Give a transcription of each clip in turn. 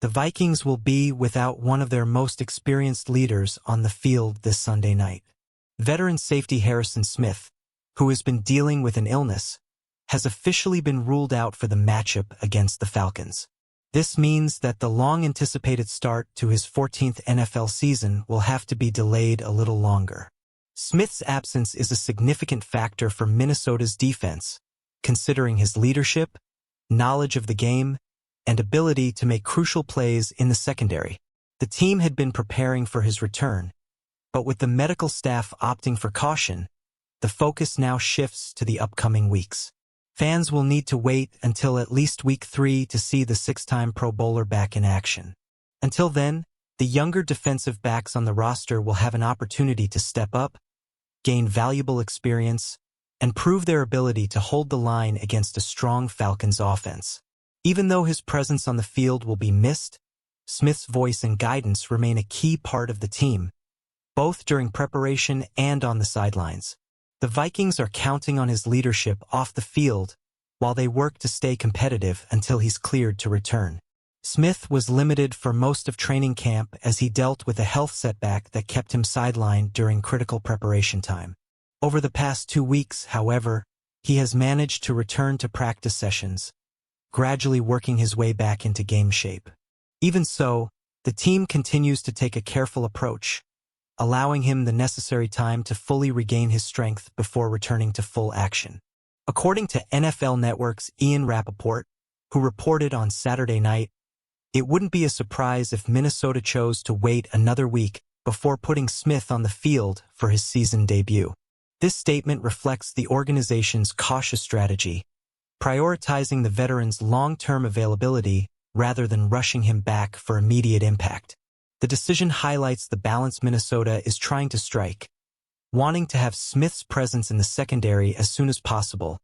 The Vikings will be without one of their most experienced leaders on the field this Sunday night. Veteran safety Harrison Smith, who has been dealing with an illness, has officially been ruled out for the matchup against the Falcons. This means that the long-anticipated start to his 14th NFL season will have to be delayed a little longer. Smith's absence is a significant factor for Minnesota's defense, considering his leadership, knowledge of the game, and ability to make crucial plays in the secondary. The team had been preparing for his return, but with the medical staff opting for caution, the focus now shifts to the upcoming weeks. Fans will need to wait until at least week 3 to see the 6-time Pro Bowler back in action. Until then, the younger defensive backs on the roster will have an opportunity to step up, gain valuable experience, and prove their ability to hold the line against a strong Falcons offense. Even though his presence on the field will be missed, Smith's voice and guidance remain a key part of the team, both during preparation and on the sidelines. The Vikings are counting on his leadership off the field while they work to stay competitive until he's cleared to return. Smith was limited for most of training camp as he dealt with a health setback that kept him sidelined during critical preparation time. Over the past 2 weeks, however, he has managed to return to practice sessions, gradually working his way back into game shape. Even so, the team continues to take a careful approach, allowing him the necessary time to fully regain his strength before returning to full action. According to NFL Network's Ian Rappaport, who reported on Saturday night, it wouldn't be a surprise if Minnesota chose to wait another week before putting Smith on the field for his season debut. This statement reflects the organization's cautious strategy, prioritizing the veteran's long-term availability rather than rushing him back for immediate impact. The decision highlights the balance Minnesota is trying to strike, wanting to have Smith's presence in the secondary as soon as possible,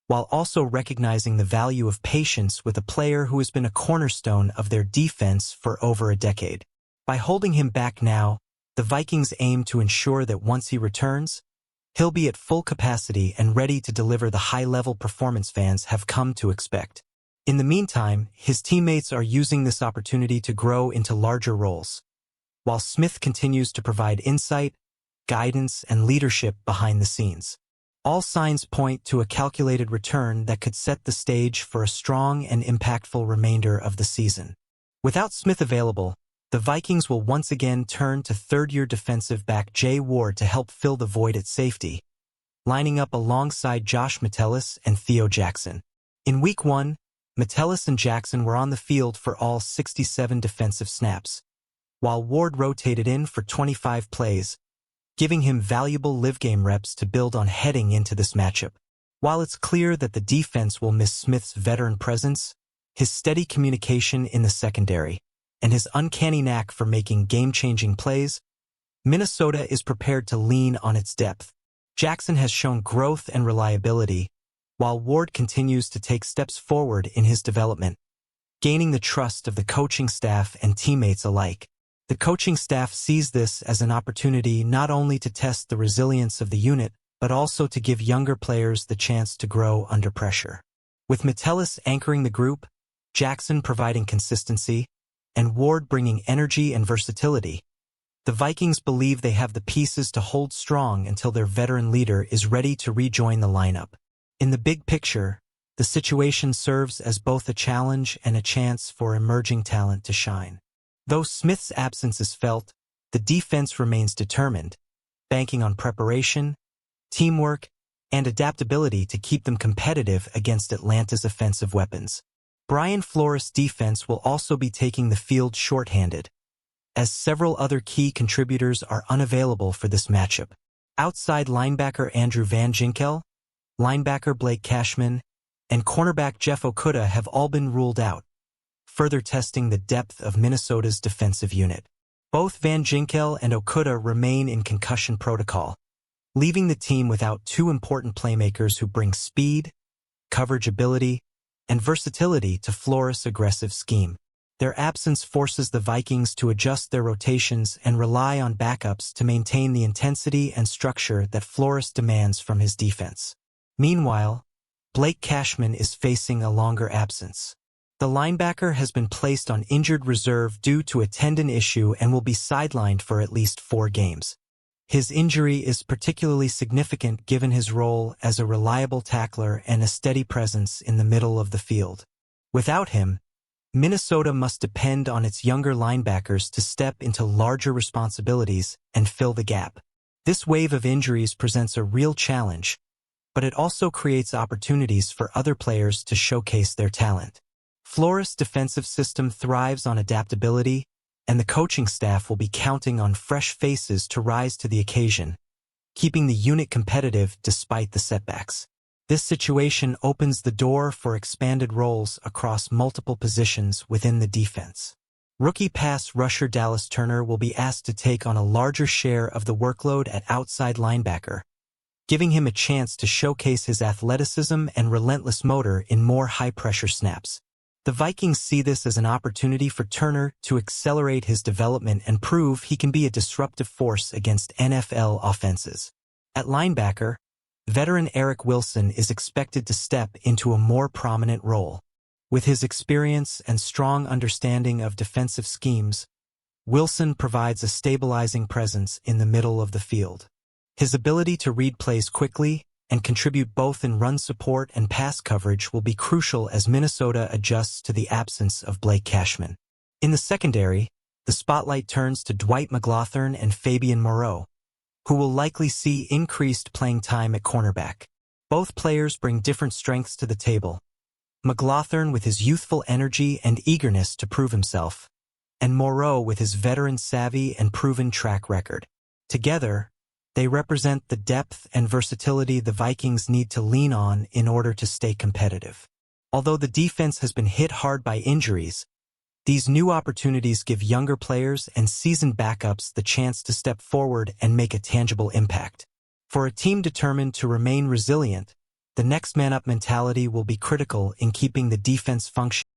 while also recognizing the value of patience with a player who has been a cornerstone of their defense for over a decade. By holding him back now, the Vikings aim to ensure that once he returns, he'll be at full capacity and ready to deliver the high-level performance fans have come to expect. In the meantime, his teammates are using this opportunity to grow into larger roles, while Smith continues to provide insight, guidance, and leadership behind the scenes. All signs point to a calculated return that could set the stage for a strong and impactful remainder of the season. Without Smith available, the Vikings will once again turn to third-year defensive back Jay Ward to help fill the void at safety, lining up alongside Josh Metellus and Theo Jackson. In Week 1, Metellus and Jackson were on the field for all 67 defensive snaps, while Ward rotated in for 25 plays, giving him valuable live-game reps to build on heading into this matchup. While it's clear that the defense will miss Smith's veteran presence, his steady communication in the secondary, and his uncanny knack for making game-changing plays, Minnesota is prepared to lean on its depth. Jackson has shown growth and reliability, while Ward continues to take steps forward in his development, gaining the trust of the coaching staff and teammates alike. The coaching staff sees this as an opportunity not only to test the resilience of the unit, but also to give younger players the chance to grow under pressure. With Metellus anchoring the group, Jackson providing consistency, and Ward bringing energy and versatility, the Vikings believe they have the pieces to hold strong until their veteran leader is ready to rejoin the lineup. In the big picture, the situation serves as both a challenge and a chance for emerging talent to shine. Though Smith's absence is felt, the defense remains determined, banking on preparation, teamwork, and adaptability to keep them competitive against Atlanta's offensive weapons. Brian Flores' defense will also be taking the field shorthanded, as several other key contributors are unavailable for this matchup. Outside linebacker Andrew Van Ginkel, linebacker Blake Cashman, and cornerback Jeff Okudah have all been ruled out, further testing the depth of Minnesota's defensive unit. Both Van Ginkel and Okudah remain in concussion protocol, leaving the team without 2 important playmakers who bring speed, coverage ability, and versatility to Flores' aggressive scheme. Their absence forces the Vikings to adjust their rotations and rely on backups to maintain the intensity and structure that Flores demands from his defense. Meanwhile, Blake Cashman is facing a longer absence. The linebacker has been placed on injured reserve due to a tendon issue and will be sidelined for at least 4 games. His injury is particularly significant given his role as a reliable tackler and a steady presence in the middle of the field. Without him, Minnesota must depend on its younger linebackers to step into larger responsibilities and fill the gap. This wave of injuries presents a real challenge, but it also creates opportunities for other players to showcase their talent. Flores' defensive system thrives on adaptability, and the coaching staff will be counting on fresh faces to rise to the occasion, keeping the unit competitive despite the setbacks. This situation opens the door for expanded roles across multiple positions within the defense. Rookie pass rusher Dallas Turner will be asked to take on a larger share of the workload at outside linebacker, giving him a chance to showcase his athleticism and relentless motor in more high-pressure snaps. The Vikings see this as an opportunity for Turner to accelerate his development and prove he can be a disruptive force against NFL offenses. At linebacker, veteran Eric Wilson is expected to step into a more prominent role. With his experience and strong understanding of defensive schemes, Wilson provides a stabilizing presence in the middle of the field. His ability to read plays quickly and contribute both in run support and pass coverage will be crucial as Minnesota adjusts to the absence of Blake Cashman. In the secondary, the spotlight turns to Dwight McGlothern and Fabian Moreau, who will likely see increased playing time at cornerback. Both players bring different strengths to the table. McGlothern with his youthful energy and eagerness to prove himself, and Moreau with his veteran savvy and proven track record. Together, they represent the depth and versatility the Vikings need to lean on in order to stay competitive. Although the defense has been hit hard by injuries, these new opportunities give younger players and seasoned backups the chance to step forward and make a tangible impact. For a team determined to remain resilient, the next man-up mentality will be critical in keeping the defense functioning.